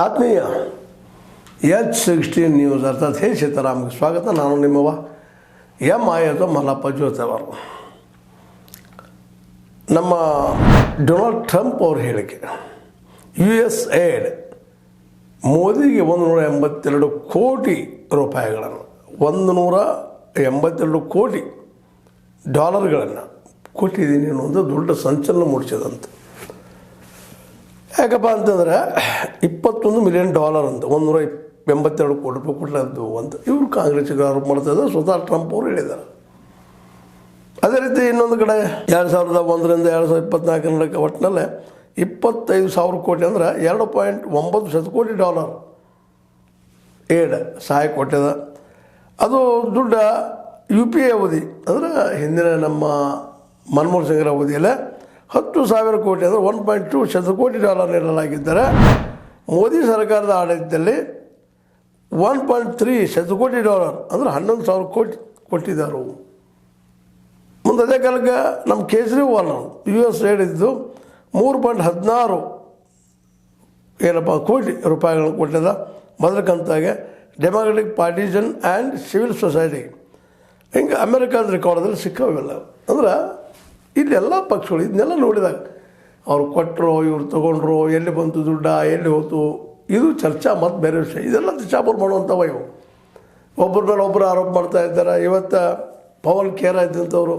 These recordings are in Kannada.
ಆತ್ಮೀಯ H16 ನ್ಯೂಸ್ ಅರ್ಥಾತ್ ಹೇ ಸೀತಾರಾಮ್ಗೆ ಸ್ವಾಗತ. ನಾನು ನಿಮ್ಮವ ಎಂ ಆಯತ ಮಲ್ಲಪ್ಪ ಜೋತವರು. ನಮ್ಮ ಡೊನಾಲ್ಡ್ ಟ್ರಂಪ್ ಅವ್ರ ಹೇಳಿಕೆ, USAID ಮೋದಿಗೆ 182 ಕೋಟಿ ರೂಪಾಯಿಗಳನ್ನು, 182 ಕೋಟಿ ಡಾಲರ್ಗಳನ್ನು ಕೊಟ್ಟಿದ್ದೀನಿ ಅನ್ನೋದು ದೊಡ್ಡ ಸಂಚಲನ ಮೂಡಿಸಿದಂತೆ. ಯಾಕಪ್ಪ ಅಂತಂದರೆ $21 ಮಿಲಿಯನ್ ಅಂತ 182 ಕೋಟಿ ರೂಪಾಯಿ ಕೊಟ್ಟದ್ದು ಅಂತ ಇವರು ಕಾಂಗ್ರೆಸ್ಸಿಗೆ ಆರೋಪ ಮಾಡ್ತಾಯಿದ್ದಾರೆ. ಸ್ವತಃ ಟ್ರಂಪ್ ಅವರು ಹೇಳಿದ್ದಾರೆ. ಅದೇ ರೀತಿ ಇನ್ನೊಂದು ಕಡೆ 2001ರಿಂದ 2024 ಒಟ್ಟಿನಲ್ಲೇ 25,000 ಕೋಟಿ ಅಂದರೆ $2.9 ಶತಕೋಟಿ ಏಡ್ ಸಹಾಯ ಕೊಟ್ಟಿದ. ಅದು ದುಡ್ಡ UPA ಅವಧಿ ಅಂದರೆ ಹಿಂದಿನ ನಮ್ಮ ಮನಮೋಹನ್ ಸಿಂಗ್ರ ಅವಧಿಯಲ್ಲೇ 10,000 ಕೋಟಿ ಅಂದರೆ $1.2 ಶತಕೋಟಿ ನೀಡಲಾಗಿದ್ದರೆ, ಮೋದಿ ಸರ್ಕಾರದ ಆಡಳಿತದಲ್ಲಿ 1.3 ಶತಕೋಟಿ ಅಂದರೆ 11,000 ಕೋಟಿ ಕೊಟ್ಟಿದ್ದಾರೆ. ಮುಂದೆ ಅದೇ ಕಾಲಕ್ಕೆ ನಮ್ಮ ಕೇಜ್ರಿವಾಲ್ USAID ಇದ್ದು 3.16 ಕೋಟಿ ರೂಪಾಯಿಗಳನ್ನು ಕೊಟ್ಟಿದ್ದ. ಮೊದಲ ಕಂತಾಗೆ democratic partisan and civil society, ಹಿಂಗೆ ಅಮೆರಿಕಾದ ರೆಕಾರ್ಡದಲ್ಲಿ ಸಿಕ್ಕವಿಲ್ಲ. ಅಂದ್ರೆ ಇಲ್ಲೆಲ್ಲ ಪಕ್ಷಗಳು ಇದನ್ನೆಲ್ಲ ನೋಡಿದಾಗ ಅವ್ರು ಕೊಟ್ಟರು, ಇವ್ರು ತೊಗೊಂಡ್ರು, ಎಲ್ಲಿ ಬಂತು ದುಡ್ಡ, ಎಲ್ಲಿ ಹೋಯ್ತು, ಇದು ಚರ್ಚಾ ಮತ್ತು ಬೇರೆ ವಿಷಯ. ಇದೆಲ್ಲ ಚಾಪಲ್ ಮಾಡುವಂಥವು ಇವು. ಒಬ್ಬರ ಮೇಲೆ ಒಬ್ಬರು ಆರೋಪ ಮಾಡ್ತಾ ಇದ್ದಾರೆ. ಇವತ್ತು ಪವನ್ ಖೇರ ಇದ್ದಂಥವ್ರು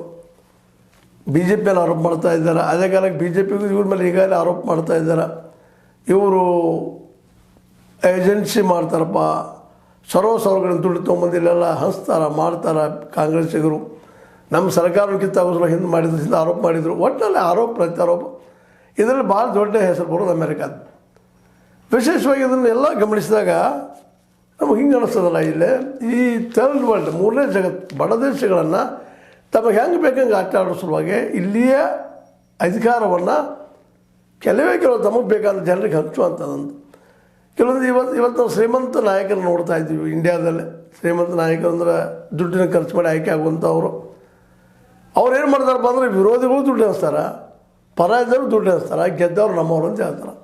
BJP ಮೇಲೆ ಆರೋಪ ಮಾಡ್ತಾ ಇದ್ದಾರೆ. ಅದೇ ಕಾಲಕ್ಕೆ BJPಗೂ ಇವ್ರ ಮೇಲೆ ಈಗಾಗಲೇ ಆರೋಪ ಮಾಡ್ತಾ ಇದ್ದಾರೆ. ಇವರು ಏಜೆನ್ಸಿ ಮಾಡ್ತಾರಪ್ಪ, ಸರ್ವಗಳನ್ನು ದುಡ್ಡು ತೊಗೊಂಬಂದು ಇಲ್ಲೆಲ್ಲ ಹಂಚ್ತಾರೆ, ಮಾಡ್ತಾರೆ ಕಾಂಗ್ರೆಸ್ಸಿಗರು. ನಮ್ಮ ಸರ್ಕಾರಕ್ಕಿಂತ ಅವಸರ ಹಿಂದೆ ಮಾಡಿದ್ರಿಂದ ಆರೋಪ ಮಾಡಿದರು. ಒಟ್ಟಿನಲ್ಲಿ ಆರೋಪ ಪ್ರತ್ಯಾರೋಪ ಇದರಲ್ಲಿ ಭಾಳ ದೊಡ್ಡ ಹೆಸರು ಬರೋದು ಅಮೆರಿಕಾದ. ವಿಶೇಷವಾಗಿ ಇದನ್ನೆಲ್ಲ ಗಮನಿಸಿದಾಗ ನಮಗೆ ಹಿಂಗೆ ಅನ್ನಿಸ್ತದಲ್ಲ, ಇಲ್ಲೇ ಈ ಥರ್ಡ್ ವರ್ಲ್ಡ್, ಮೂರನೇ ಜಗತ್ತು ಬಡ ದೇಶಗಳನ್ನು ತಮಗೆ ಹೆಂಗೆ ಬೇಕಂಗೆ ಆಟ ಆಡೋ ಸಲುವಾಗಿ ಇಲ್ಲಿಯ ಅಧಿಕಾರವನ್ನು ಕೆಲವು ತಮಗೆ ಬೇಕಾದ ಜನರಿಗೆ ಹಂಚುವಂಥದ್ದಂತ. ಕೆಲವೊಂದು ಇವತ್ತು ನಾವು ಶ್ರೀಮಂತ ನಾಯಕರು ನೋಡ್ತಾ ಇದ್ದೀವಿ ಇಂಡಿಯಾದಲ್ಲೇ. ಶ್ರೀಮಂತ ನಾಯಕರು ಅಂದರೆ ದುಡ್ಡಿನ ಖರ್ಚು ಮಾಡಿ ಆಯ್ಕೆ ಆಗುವಂಥವ್ರು. ಅವ್ರು ಏನು ಮಾಡ್ತಾರಪ್ಪ ಅಂದರೆ ವಿರೋಧಿಗಳು ದುಡ್ಡು ಹಂಚ್ತಾರೆ, ಪರಾಜಯರು ದುಡ್ಡು ಹಂಚ್ತಾರೆ, ಗೆದ್ದವ್ರು ನಮ್ಮವ್ರು ಅಂತ ಹೇಳ್ತಾರೆ.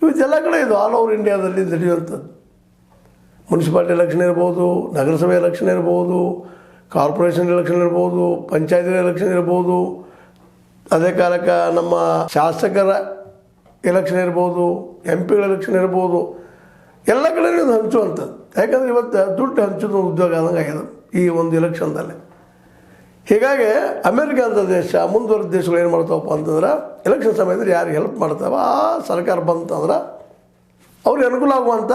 ಇವತ್ತೆಲ್ಲ ಕಡೆ ಇದು ಆಲ್ ಓವರ್ ಇಂಡಿಯಾದಲ್ಲಿ ನಡೆಯುವಂಥದ್ದು. ಮುನ್ಸಿಪಾಲ್ಟಿ ಎಲೆಕ್ಷನ್ ಇರ್ಬೋದು, ನಗರಸಭೆ ಎಲೆಕ್ಷನ್ ಇರ್ಬೋದು, ಕಾರ್ಪೊರೇಷನ್ ಎಲೆಕ್ಷನ್ ಇರ್ಬೋದು, ಪಂಚಾಯತಿ ಎಲೆಕ್ಷನ್ ಇರ್ಬೋದು, ಅದೇ ಕಾಲಕ್ಕೆ ನಮ್ಮ ಶಾಸಕರ ಎಲೆಕ್ಷನ್ ಇರ್ಬೋದು, MP ಗಳ ಎಲೆಕ್ಷನ್ ಇರ್ಬೋದು, ಎಲ್ಲ ಕಡೆ ಇದು ಹಂಚುವಂಥದ್ದು. ಯಾಕಂದರೆ ಇವತ್ತು ದುಡ್ಡು ಹಂಚೋದು ಉದ್ಯೋಗ ಆದಂಗೆ ಆಗಿದೆ ಈ ಒಂದು ಎಲೆಕ್ಷನ್ದಲ್ಲಿ. ಹೀಗಾಗಿ ಅಮೇರಿಕಾ ಅಂತ ದೇಶ, ಮುಂದುವರೆದ ದೇಶಗಳು ಏನು ಮಾಡ್ತಾವಪ್ಪ ಅಂತಂದ್ರೆ ಎಲೆಕ್ಷನ್ ಸಮಯದಲ್ಲಿ ಯಾರಿಗೆ ಹೆಲ್ಪ್ ಮಾಡ್ತಾವೆ ಆ ಸರ್ಕಾರ ಬಂತಂದ್ರೆ ಅವ್ರಿಗೆ ಅನುಕೂಲ ಆಗುವಂಥ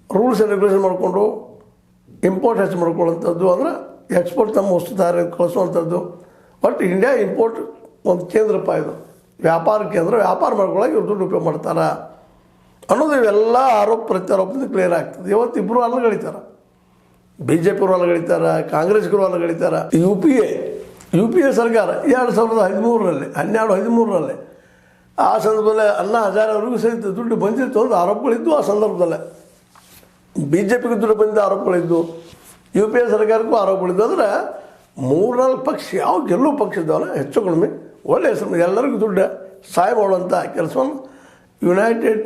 ರೂಲ್ಸ್ ಆ್ಯಂಡ್ ರೆಗ್ಯುಲೇಷನ್ ಮಾಡಿಕೊಂಡು ಇಂಪೋರ್ಟ್ ಹೆಚ್ಚು ಮಾಡ್ಕೊಳ್ಳೋಂಥದ್ದು, ಅಂದರೆ ಎಕ್ಸ್ಪೋರ್ಟ್ ತಮ್ಮ ವಸ್ತು ತಯಾರಿ ಕಳಿಸುವಂಥದ್ದು. ಬಟ್ ಇಂಡಿಯಾ ಇಂಪೋರ್ಟ್ ಒಂದು ಕೇಂದ್ರಪ್ಪ, ಇದು ವ್ಯಾಪಾರ ಕೇಂದ್ರ. ವ್ಯಾಪಾರ ಮಾಡ್ಕೊಳ್ಳೋಕೆ ಇವ್ರು ದುಡ್ಡು ಉಪಯೋಗ ಮಾಡ್ತಾರೆ ಅನ್ನೋದು ಇವೆಲ್ಲ ಆರೋಪ ಪ್ರತ್ಯಾರೋಪದಿಂದ ಕ್ಲಿಯರ್ ಆಗ್ತದೆ. ಇವತ್ತು ಇಬ್ಬರು ಅಲ್ಲಗಳಿತಾರೆ, BJP ಅಲ್ಲಗಳಿತಾರೆ, ಕಾಂಗ್ರೆಸ್ಗರು ಅಲ್ಲಗಳಿತಾರೆ. UPA ಸರ್ಕಾರ 2013ರಲ್ಲಿ ಆ ಸಂದರ್ಭದಲ್ಲಿ ಅಣ್ಣಾ ಹಜಾರೆ ಅವ್ರಿಗೂ ಸಹಿತ ದುಡ್ಡು ಬಂದಿತ್ತು ಅಂತ ಆರೋಪಗಳಿದ್ದು. ಆ ಸಂದರ್ಭದಲ್ಲೇ BJPಗೆ ದುಡ್ಡು ಬಂದಿದ್ದ ಆರೋಪಗಳಿದ್ದು, UPA ಸರ್ಕಾರಕ್ಕೂ ಆರೋಪಗಳಿದ್ದು. ಅಂದರೆ 3-4 ಪಕ್ಷ ಯಾವ ಗೆಲ್ಲುವ ಪಕ್ಷ ಇದ್ದಾವಲ್ಲ ಹೆಚ್ಚು ಕಡಿಮೆ ಒಳ್ಳೆಯ ಹೆಸರು ಎಲ್ಲರಿಗೂ ದುಡ್ಡು ಸಹಾಯ ಮಾಡುವಂಥ ಕೆಲಸವನ್ನು ಯುನೈಟೆಡ್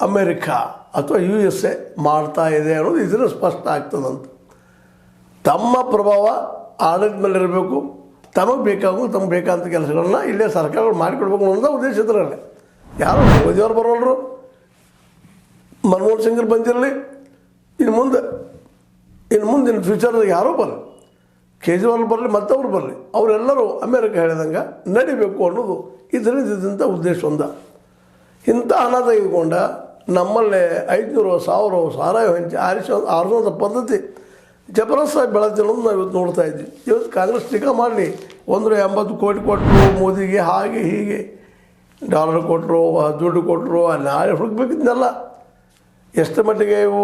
ಅಮೇರಿಕಾ ಅಥವಾ USA ಮಾಡ್ತಾ ಇದೆ ಅನ್ನೋದು ಇದನ್ನು ಸ್ಪಷ್ಟ ಆಗ್ತದಂತ. ತಮ್ಮ ಪ್ರಭಾವ ಆಡಳಿತ ಮೇಲೆ ಇರಬೇಕು, ತಮಗೆ ಬೇಕಾದಂಥ ಕೆಲಸಗಳನ್ನ ಇಲ್ಲೇ ಸರ್ಕಾರಗಳು ಮಾಡಿಕೊಡ್ಬೇಕು ಅನ್ನೋ ಉದ್ದೇಶ ಇದರಲ್ಲಿ. ಯಾರು ಮೋದಿಯವ್ರು ಬರೋಲ್ರು, ಮನಮೋಹನ್ ಸಿಂಗ್ರು ಬಂದಿರಲಿ, ಇನ್ನು ಮುಂದಿನ ಫ್ಯೂಚರ್ದಾಗ ಯಾರೋ ಬರಲಿ, ಕೇಜ್ರಿವಾಲ್ ಬರಲಿ, ಮತ್ತವ್ರು ಬರಲಿ, ಅವರೆಲ್ಲರೂ ಅಮೇರಿಕ ಹೇಳಿದಂಗೆ ನಡಿಬೇಕು ಅನ್ನೋದು ಇದರಿಂದ ಉದ್ದೇಶ ಒಂದ. ಇಂಥ ಹಣ ತೆಗೆದುಕೊಂಡ ನಮ್ಮಲ್ಲೇ 500, 1000 ಸಾರಾಯಿ ಹಂಚಿ ಆರಿಸೋಂಥ ಪದ್ಧತಿ ಜಬರದಸ್ತಾಗಿ ಬೆಳೆದಿರೋದು ನಾವು ಇವತ್ತು ನೋಡ್ತಾ ಇದ್ವಿ. ಇವತ್ತು ಕಾಂಗ್ರೆಸ್ ಟೀಕಾ ಮಾಡಲಿ, 180 ಕೋಟಿ ಕೊಟ್ಟರು ಮೋದಿಗೆ, ಹಾಗೆ ಹೀಗೆ ಡಾಲರ್ ಕೊಟ್ಟರು, ದುಡ್ಡು ಕೊಟ್ಟರು, ನಾಳೆ ಹುಡುಕ್ಬೇಕಿದ್ನೆಲ್ಲ ಎಷ್ಟು ಮಟ್ಟಿಗೆ ಇವು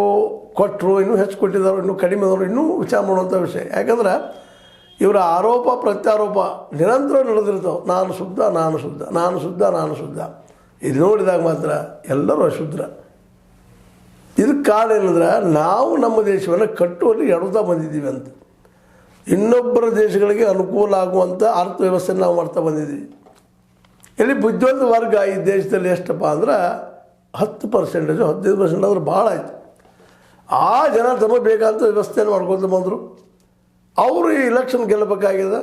ಕೊಟ್ಟರು, ಇನ್ನೂ ಹೆಚ್ಚು ಕೊಟ್ಟಿದ್ದಾರೆ, ಇನ್ನೂ ಕಡಿಮೆ ಆದವರು, ಇನ್ನೂ ವಿಚಾರ ಮಾಡುವಂಥ ವಿಷಯ. ಯಾಕಂದ್ರೆ ಇವರ ಆರೋಪ ಪ್ರತ್ಯಾರೋಪ ನಿರಂತರ ನಡೆದಿರ್ತಾವೆ. ನಾನು ಶುದ್ಧ. ಇದು ನೋಡಿದಾಗ ಮಾತ್ರ ಎಲ್ಲರೂ ಅಶುದ್ಧ. ಇದಕ್ಕೆ ಕಾರಣ ಏನಂದ್ರೆ ನಾವು ನಮ್ಮ ದೇಶವನ್ನು ಕಟ್ಟುವಲ್ಲಿ ಎಡುತ್ತಾ ಬಂದಿದ್ದೀವಿ ಅಂತ. ಇನ್ನೊಬ್ಬರ ದೇಶಗಳಿಗೆ ಅನುಕೂಲ ಆಗುವಂಥ ಅರ್ಥವ್ಯವಸ್ಥೆ ನಾವು ಮಾಡ್ತಾ ಬಂದಿದ್ದೀವಿ. ಇಲ್ಲಿ ಬುದ್ಧಿವಂತ ವರ್ಗ ಈ ದೇಶದಲ್ಲಿ ಎಷ್ಟಪ್ಪ ಅಂದ್ರೆ 10%, 15% ಆದ್ರೆ ಭಾಳ ಆಯಿತು. ಆ ಜನ ತಮಗೆ ಬೇಕಂತ ವ್ಯವಸ್ಥೆಯನ್ನು ಮಾಡ್ಕೊತ ಬಂದರು. ಅವರು ಈ ಇಲೆಕ್ಷನ್ ಗೆಲ್ಲಬೇಕಾಗಿದೆ.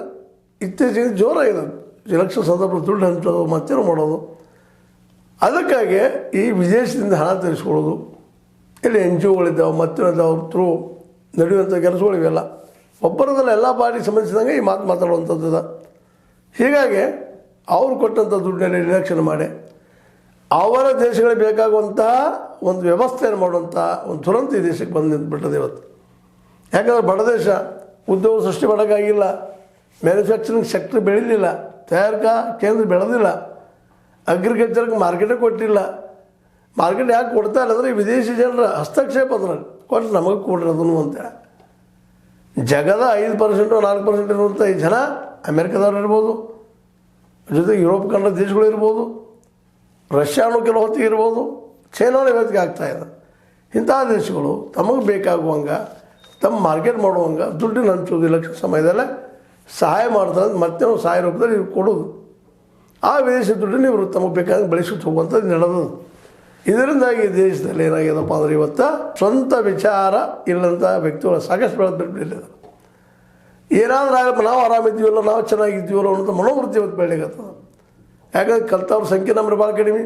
ಇತ್ತೀಚೆಗೆ ಜೋರಾಗಿದೆ ಇಲೆಕ್ಷನ್ ಸಂದರ್ಭದಲ್ಲಿ ದುಡ್ಡು ಹಂಚೋದು, ಮತ್ತೇನು ಮಾಡೋದು. ಅದಕ್ಕಾಗಿ ಈ ವಿದೇಶದಿಂದ ಹಣ ತರಿಸ್ಕೊಳ್ಳೋದು, ಇಲ್ಲಿ NGOಗಳಿದ್ದಾವೆ, ಮತ್ತೇನಿದ್ದಾವೆ, ಅವ್ರ ಥ್ರೂ ನಡೆಯುವಂಥ ಕೆಲಸಗಳಿವೆಲ್ಲ ಒಬ್ಬರದಲ್ಲ ಎಲ್ಲ ಪಾರ್ಟಿಗೆ ಸಂಬಂಧಿಸಿದಂಗೆ ಈ ಮಾತಾಡುವಂಥದ್ದು. ಹೀಗಾಗಿ ಅವರು ಕೊಟ್ಟಂಥ ದುಡ್ಡನ್ನು ಇಲೆಕ್ಷನ್ ಮಾಡಿ ಅವರ ದೇಶಗಳಿಗೆ ಬೇಕಾಗುವಂತಹ ಒಂದು ವ್ಯವಸ್ಥೆಯನ್ನು ಮಾಡುವಂಥ ಒಂದು ದುರಂತ ಈ ದೇಶಕ್ಕೆ ಬಂದು ನಿಂತುಬಿಟ್ಟದೆ ಇವತ್ತು. ಯಾಕಂದರೆ ಬಡ ದೇಶ, ಉದ್ಯೋಗ ಸೃಷ್ಟಿ ಮಾಡೋಕ್ಕಾಗಿಲ್ಲ, ಮ್ಯಾನುಫ್ಯಾಕ್ಚರಿಂಗ್ ಸೆಕ್ಟ್ರ್ ಬೆಳೀಲಿಲ್ಲ, ತಯಾರಿಕಾ ಕೇಂದ್ರ ಬೆಳೆದಿಲ್ಲ, ಅಗ್ರಿಕಲ್ಚರ್ಗೆ ಮಾರ್ಕೆಟೇ ಕೊಟ್ಟಿಲ್ಲ. ಮಾರ್ಕೆಟ್ ಯಾಕೆ ಕೊಡ್ತಾ ಇಲ್ಲ ಅಂದರೆ ವಿದೇಶಿ ಜನರ ಹಸ್ತಕ್ಷೇಪ ಅದ್ರಲ್ಲಿ ಕೊಟ್ಟು ನಮಗೆ ಕೊಡ್ರಿ ಅದನ್ನು ಅಂತೇಳಿ. ಜಗದ 5% 4% ಇರುವಂಥ ಈ ಜನ ಅಮೇರಿಕಾದವ್ರು ಇರ್ಬೋದು, ಜೊತೆಗೆ ಯುರೋಪ್ ಕಂಡ ದೇಶಗಳು ಇರ್ಬೋದು, ರಷ್ಯಾನು ಕೆಲವು ಹೊತ್ತಿಗೆ ಇರ್ಬೋದು, ಚೈನಾನು ಇವತ್ತಿಗೆ ಆಗ್ತಾಯಿದೆ. ಇಂಥ ದೇಶಗಳು ತಮಗೆ ಬೇಕಾಗುವಂಗೆ ತಮ್ಮ ಮಾರ್ಕೆಟ್ ಮಾಡುವಂಗೆ ದುಡ್ಡಿನ ಹಂಚೋದು ಇಲೆಕ್ಷನ್ ಸಮಯದಲ್ಲೇ ಸಹಾಯ ಮಾಡ್ತಾರೆ. ಮತ್ತೆ ನಾವು ಸಹಾಯ ರೂಪದಲ್ಲಿ ಇವ್ರು ಕೊಡೋದು, ಆ ವಿದೇಶಿ ದುಡ್ಡನ್ನು ಇವರು ತಮಗೆ ಬೇಕಾದಂಗೆ ಬಳಸ್ಕೊಂಡು ಹೋಗುವಂಥದ್ದು ನಡೆದದು. ಇದರಿಂದಾಗಿ ದೇಶದಲ್ಲಿ ಏನಾಗ್ಯದಪ್ಪ ಅಂದರೆ ಇವತ್ತು ಸ್ವಂತ ವಿಚಾರ ಇಲ್ಲಂಥ ವ್ಯಕ್ತಿಗಳು ಸಾಕಷ್ಟು ಬೆಳೆದಿಲ್ಲ. ಏನಾದರೂ ಆಗಪ್ಪ ನಾವು ಆರಾಮಿದ್ದೀವಲ್ಲ, ನಾವು ಚೆನ್ನಾಗಿದ್ದೀವಲ್ಲ ಅನ್ನೋಂಥ ಮನೋವೃತ್ತಿ ಇವತ್ತು ಬೆಳೀಗತ್ತದ. ಯಾಕಂದ್ರೆ ಕಲ್ತವ್ರ ಸಂಖ್ಯೆ ನಮ್ಮಲ್ಲಿ ಭಾಳ ಕಡಿಮೆ.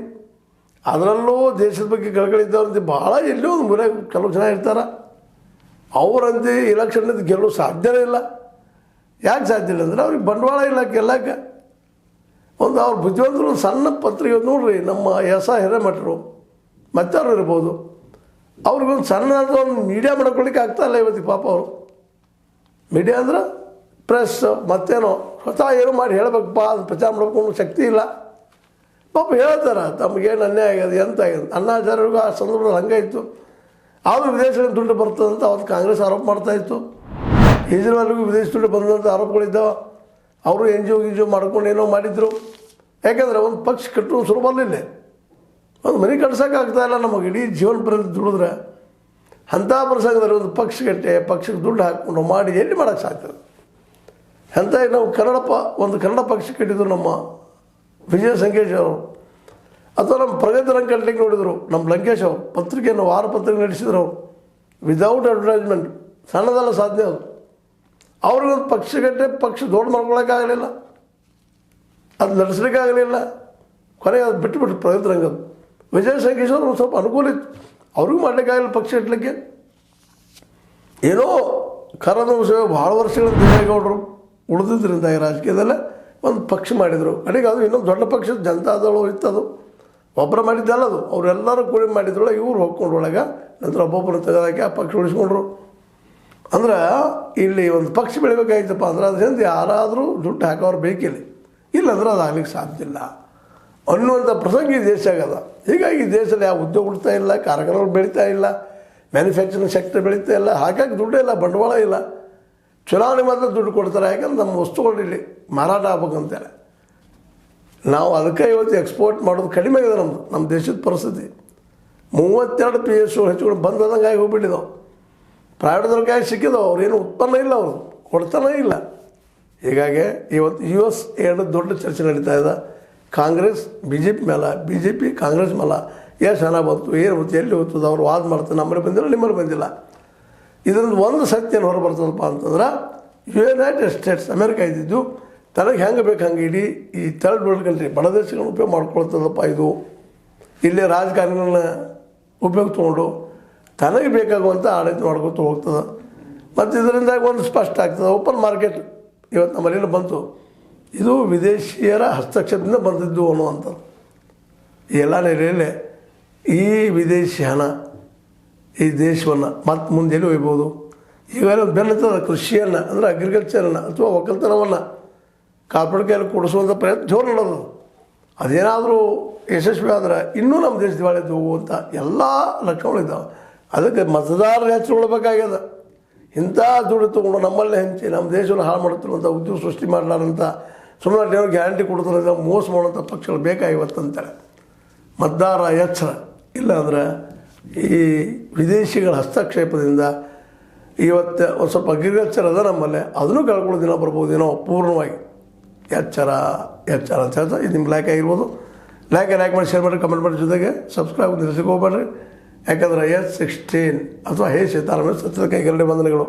ಅದರಲ್ಲೂ ದೇಶದ ಬಗ್ಗೆ ಕಳ್ಗಳಿದ್ದವ್ರಂತೆ ಭಾಳ ಎಲ್ಲೋ ಒಂದು ಮೂಲೆ ಕೆಲವು ಜನ ಇರ್ತಾರೆ. ಅವರಂತೆ ಇಲೆಕ್ಷನ್ನಿಂದ ಗೆಲ್ಲಲು ಸಾಧ್ಯವೇ ಇಲ್ಲ. ಯಾಕೆ ಸಾಧ್ಯ ಇಲ್ಲ ಅಂದರೆ ಅವ್ರಿಗೆ ಬಂಡವಾಳ ಇಲ್ಲ ಗೆಲ್ಲಕ್ಕೆ. ಒಂದು ಅವ್ರ ಬುದ್ಧಿವಂತರು ಒಂದು ಸಣ್ಣ ಪತ್ರಿಕೆ ನೋಡ್ರಿ, ನಮ್ಮ ಹಿರೇಮಠರು ಮತ್ತಾರು ಇರ್ಬೋದು, ಅವ್ರಿಗೊಂದು ಸಣ್ಣ ಒಂದು ಮೀಡಿಯಾ ಮಾಡ್ಕೊಳ್ಳಿಕ್ಕೆ ಆಗ್ತಾಯಿಲ್ಲ ಇವತ್ತಿಗೆ. ಪಾಪ ಅವರು ಮೀಡಿಯಾ ಅಂದ್ರೆ ಪ್ರೆಸ್ ಮತ್ತೇನೋ ಸ್ವತಃ ಏನೋ ಮಾಡಿ ಹೇಳಬೇಕಪ್ಪ, ಅದು ಪ್ರಚಾರ ಮಾಡ್ಬೇಕು ಅನ್ನೋ ಶಕ್ತಿ ಇಲ್ಲ. ಪಾಪ ಹೇಳ್ತಾರೆ ತಮಗೇನು ಅನ್ಯಾಯ ಆಗ್ಯದ, ಎಂತ ಆಗ್ಯದ. ಅಣ್ಣಾಚಾರ್ಯರಿಗೂ ಆ ಸಂದರ್ಭದಲ್ಲಿ ಹಂಗೆ ಇತ್ತು. ಆದರೂ ವಿದೇಶದಿಂದ ದುಡ್ಡು ಬರ್ತದಂತ ಅವತ್ತು ಕಾಂಗ್ರೆಸ್ ಆರೋಪ ಮಾಡ್ತಾಯಿತ್ತು. ಕೇಜ್ರಿವಾಲ್ಗೂ ವಿದೇಶ ದುಡ್ಡು ಬಂದಂಥ ಆರೋಪಗಳಿದ್ದಾವೆ. ಅವರು NGO ಮಾಡ್ಕೊಂಡು ಏನೋ ಮಾಡಿದರು. ಯಾಕೆಂದರೆ ಒಂದು ಪಕ್ಷ ಕಟ್ಟುವ ಸುಲಭಲ್ಲಿಲ್ಲ, ಒಂದು ಮನೆ ಕಟ್ಸೋಕ್ಕಾಗ್ತಾಯಿಲ್ಲ ನಮಗೆ. ಇಡೀ ಜೀವನ ಪರ್ಯಂತ ದುಡಿದ್ರೆ ಅಂಥ ಪ್ರಸಂಗದಲ್ಲಿ ಒಂದು ಪಕ್ಷ ಕಟ್ಟೆ ಪಕ್ಷಕ್ಕೆ ದುಡ್ಡು ಹಾಕ್ಕೊಂಡು ಮಾಡಿ ಎಲ್ಲಿ ಮಾಡೋಕ್ಕೆ ಸಾಧ್ಯ. ಅಂಥ ನಾವು ಒಂದು ಕನ್ನಡ ಪಕ್ಷ ಕಟ್ಟಿದ್ರು ನಮ್ಮ ವಿಜಯ ಸಂಕೇಶ್ ಅವರು, ಅಥವಾ ನಮ್ಮ ಪ್ರಗತಿ ರಂಗ ಕಟ್ಟಲಿಕ್ಕೆ ನೋಡಿದರು ನಮ್ಮ ಲಂಕೇಶ್ ಅವರು. ಪತ್ರಿಕೆಯನ್ನು ವಾರ ಪತ್ರಿಕೆ ನಡೆಸಿದ್ರು ಅವರು, ವಿದೌಟ್ ಅಡ್ವರ್ಟೈಸ್ಮೆಂಟ್. ಸಣ್ಣದಲ್ಲ ಸಾಧ್ಯ ಅದು. ಅವ್ರಿಗೊಂದು ಪಕ್ಷ ಕಟ್ಟೆ ಪಕ್ಷ ದೊಡ್ಡ ಮಾಡ್ಕೊಳಕ್ಕಾಗಲಿಲ್ಲ, ಅದು ನಡೆಸಲಿಕ್ಕಾಗಲಿಲ್ಲ. ಕೊನೆಗೆ ಅದು ಬಿಟ್ಟುಬಿಟ್ಟು ಪ್ರಗತಿ ರಂಗದ್ದು. ವಿಜಯ ಸಂಕೇಶ್ ಅವರು ಒಂದು ಸ್ವಲ್ಪ ಅನುಕೂಲ ಇತ್ತು, ಅವ್ರಿಗೂ ಮಾಡಲಿಕ್ಕಾಗಲಿಲ್ಲ ಪಕ್ಷ ಇಟ್ಲಿಕ್ಕೆ. ಏನೋ ಕರದ ಭಾಳ ವರ್ಷಗಳ ದೇವೇಗೌಡರು ಉಳಿದಿದ್ದರಿಂದ ಈ ರಾಜಕೀಯದಲ್ಲೇ ಒಂದು ಪಕ್ಷ ಮಾಡಿದರು. ಕಡೆಗೆ ಅದು ಇನ್ನೊಂದು ದೊಡ್ಡ ಪಕ್ಷದ ಜನತಾದಳು ಇತ್ತದು, ಒಬ್ಬರು ಮಾಡಿದ್ದಲ್ಲ ಅದು, ಅವರೆಲ್ಲರೂ ಕೂಡಿ ಮಾಡಿದ್ರೊಳಗೆ ಇವ್ರು ಹೋಗ್ಕೊಂಡು ಒಳಗೆ ನಂತರ ಒಬ್ಬೊಬ್ಬರು ತೆಗೆದಾಕಿ ಆ ಪಕ್ಷ ಉಳಿಸ್ಕೊಂಡ್ರು. ಅಂದ್ರೆ ಇಲ್ಲಿ ಒಂದು ಪಕ್ಷ ಬೆಳಿಬೇಕಾಗಿತ್ತಪ್ಪ ಅಂದ್ರೆ ಅದರಿಂದ ಯಾರಾದರೂ ದುಡ್ಡು ಹಾಕೋರು ಬೇಕಿಲ್ಲ, ಇಲ್ಲಂದ್ರೆ ಅದು ಆಗ್ಲಿಕ್ಕೆ ಸಾಧ್ಯ ಇಲ್ಲ ಅನ್ನುವಂಥ ಪ್ರಸಂಗ ಈ ದೇಶ ಆಗದ. ಹೀಗಾಗಿ ದೇಶದಲ್ಲಿ ಯಾವ ಉದ್ಯೋಗ ಹುಡ್ತಾ ಇಲ್ಲ, ಕಾರ್ಖಾನೆಗಳು ಬೆಳೀತಾ ಇಲ್ಲ, ಮ್ಯಾನುಫ್ಯಾಕ್ಚರಿಂಗ್ ಸೆಕ್ಟರ್ ಬೆಳೀತಾ ಇಲ್ಲ, ಹಾಗಾಗಿ ದುಡ್ಡು ಇಲ್ಲ, ಬಂಡವಾಳ ಇಲ್ಲ. ಚುನಾವಣೆ ಮಾತ್ರ ದುಡ್ಡು ಕೊಡ್ತಾರೆ, ಯಾಕಂದ್ರೆ ನಮ್ಮ ವಸ್ತುಗಳು ಇಲ್ಲಿ ಮಾರಾಟ ಆಗ್ಬೇಕಂತೇಳಿ. ನಾವು ಅದಕ್ಕೆ ಇವತ್ತು ಎಕ್ಸ್ಪೋರ್ಟ್ ಮಾಡೋದು ಕಡಿಮೆ ಆಗಿದೆ. ನಮ್ಮ ದೇಶದ ಪರಿಸ್ಥಿತಿ 32 PSU ಹೆಚ್ಚುಗಳು ಬಂದಂಗೆ ಆಗಿ ಹೋಗ್ಬಿಟ್ಟಿದ್ದಾವೆ. ಪ್ರೈವೇಟ್ದವ್ರಿಗಾಗಿ ಸಿಕ್ಕಿದಾವೆ, ಅವ್ರೇನು ಉತ್ಪನ್ನ ಇಲ್ಲ, ಅವರು ಕೊಡ್ತಾನೇ ಇಲ್ಲ. ಹೀಗಾಗಿ ಇವತ್ತು US ಎರಡು ದೊಡ್ಡ ಚರ್ಚೆ ನಡೀತಾ ಇದೆ. ಕಾಂಗ್ರೆಸ್ BJP ಮೇಲೆ, BJP ಕಾಂಗ್ರೆಸ್ ಮೇಲೆ ಎಷ್ಟು ಹಣ ಬಂತು, ಏನು ಬಂತು, ಎಲ್ಲಿ ಹೋಗ್ತದೆ, ಅವ್ರು ವಾದ ಮಾಡ್ತಾರೆ. ನಮ್ಮಲ್ಲಿ ಬಂದಿಲ್ಲ, ನಿಮ್ಮಲ್ಲಿ ಬಂದಿಲ್ಲ. ಇದರಿಂದ ಒಂದು ಸತ್ಯ ಏನು ಹೊರ ಬರ್ತದಪ್ಪ ಅಂತಂದ್ರೆ, ಯುನೈಟೆಡ್ ಸ್ಟೇಟ್ಸ್ ಅಮೇರಿಕಾ ಇದ್ದಿದ್ದು ತನಗೆ ಹೆಂಗೆ ಬೇಕು ಹಂಗೆ ಇಡೀ ಈ ಥರ್ಡ್ ವರ್ಲ್ಡ್ ಕಂಟ್ರಿ ಬಡ ದೇಶಗಳನ್ನ ಉಪಯೋಗ ಮಾಡ್ಕೊಳ್ತದಪ್ಪ. ಇದು ಇಲ್ಲೇ ರಾಜಕಾರಣಿಗಳನ್ನ ಉಪಯೋಗ ತೊಗೊಂಡು ತನಗೆ ಬೇಕಾಗುವಂಥ ಆಡಳಿತ ಮಾಡ್ಕೊತ ಹೋಗ್ತದೆ. ಮತ್ತು ಇದರಿಂದಾಗಿ ಒಂದು ಸ್ಪಷ್ಟ ಆಗ್ತದೆ, ಓಪನ್ ಮಾರ್ಕೆಟ್ ಇವತ್ತು ನಮ್ಮಲ್ಲೆಲ್ಲ ಬಂತು, ಇದು ವಿದೇಶಿಯರ ಹಸ್ತಕ್ಷೇಪದಿಂದ ಬಂದಿದ್ದು ಅನ್ನುವಂಥದ್ದು. ಎಲ್ಲ ನೆಲೆಯಲ್ಲೇ ಈ ವಿದೇಶಿ ಹಣ ಈ ದೇಶವನ್ನು ಮತ್ತು ಮುಂದೆ ಎಲ್ಲಿ ಒಯ್ಬೋದು. ಈಗಾಗಲೇ ಒಂದು ಬೆನ್ನತ್ತದ ಕೃಷಿಯನ್ನು ಅಂದರೆ ಅಗ್ರಿಕಲ್ಚರನ್ನು ಅಥವಾ ಒಕ್ಕಲ್ತನವನ್ನು ಕಾರ್ಪೊರೇಟ್ ಕೈಯಲ್ಲಿ ಕೊಡಿಸುವಂಥ ಪ್ರಯತ್ನ ಜೋರು ನಡೆದು, ಅದೇನಾದರೂ ಯಶಸ್ವಿ ಆದರೆ ಇನ್ನೂ ನಮ್ಮ ದೇಶ ದಿವಾಳಿದ್ದು ಹೋಗುವಂಥ ಎಲ್ಲ ಲಕ್ಷಣಗಳಿದ್ದಾವೆ. ಅದಕ್ಕೆ ಮತದಾರರು ಹೆಚ್ಚಿಕೊಳ್ಬೇಕಾಗ್ಯದ. ಇಂಥ ದುಡ್ಡು ತೊಗೊಂಡು ನಮ್ಮಲ್ಲೇ ಹಂಚಿ ನಮ್ಮ ದೇಶವನ್ನು ಹಾಳು ಮಾಡುತ್ತಿರುವಂಥ ಉದ್ಯೋಗ ಸೃಷ್ಟಿ ಮಾಡಲಾರಂಥ ಸುಮ್ಮನೆ ಏನೋ ಗ್ಯಾರಂಟಿ ಕೊಡ್ತಾರೆ ಮೋಸ ಮಾಡುವಂಥ ಪಕ್ಷಗಳು ಬೇಕಾಗಿವತ್ತಂತೇಳಿ ಮತದಾರ ಎಚ್ಚರ. ಇಲ್ಲಾಂದ್ರೆ ಈ ವಿದೇಶಿಗಳ ಹಸ್ತಕ್ಷೇಪದಿಂದ ಇವತ್ತು ಒಂದು ಸ್ವಲ್ಪ ಅಗ್ರಿಕಲ್ಚರ್ ಅದ ನಮ್ಮಲ್ಲೇ, ಅದನ್ನು ಕಳ್ಕೊಳ್ಳೋ ದಿನ ಬರ್ಬೋದೇನೋ ಪೂರ್ಣವಾಗಿ. ಎಚ್ಚರ ಅಂತ ಹೇಳ್ತಾ ಇದು ನಿಮ್ಮ ಲೈಕ್ ಆಗಿರ್ಬೋದು. ಲೈಕ್ ಮಾಡಿ ಶೇರ್ ಮಾಡಿ ಕಮೆಂಟ್ ಮಾಡಿ, ಜೊತೆಗೆ ಸಬ್ಸ್ಕ್ರೈಬ್ ನಿಲ್ಲಿಸಕ್ಕೆ ಹೋಗ್ಬೇಡ್ರಿ. ಯಾಕಂದ್ರೆ S16 ಅಥವಾ ಹೇ ಸೀತಾರಾಮ ಸತ್ಯದ ಕೈಗರಡಿ ವಂದನೆಗಳು.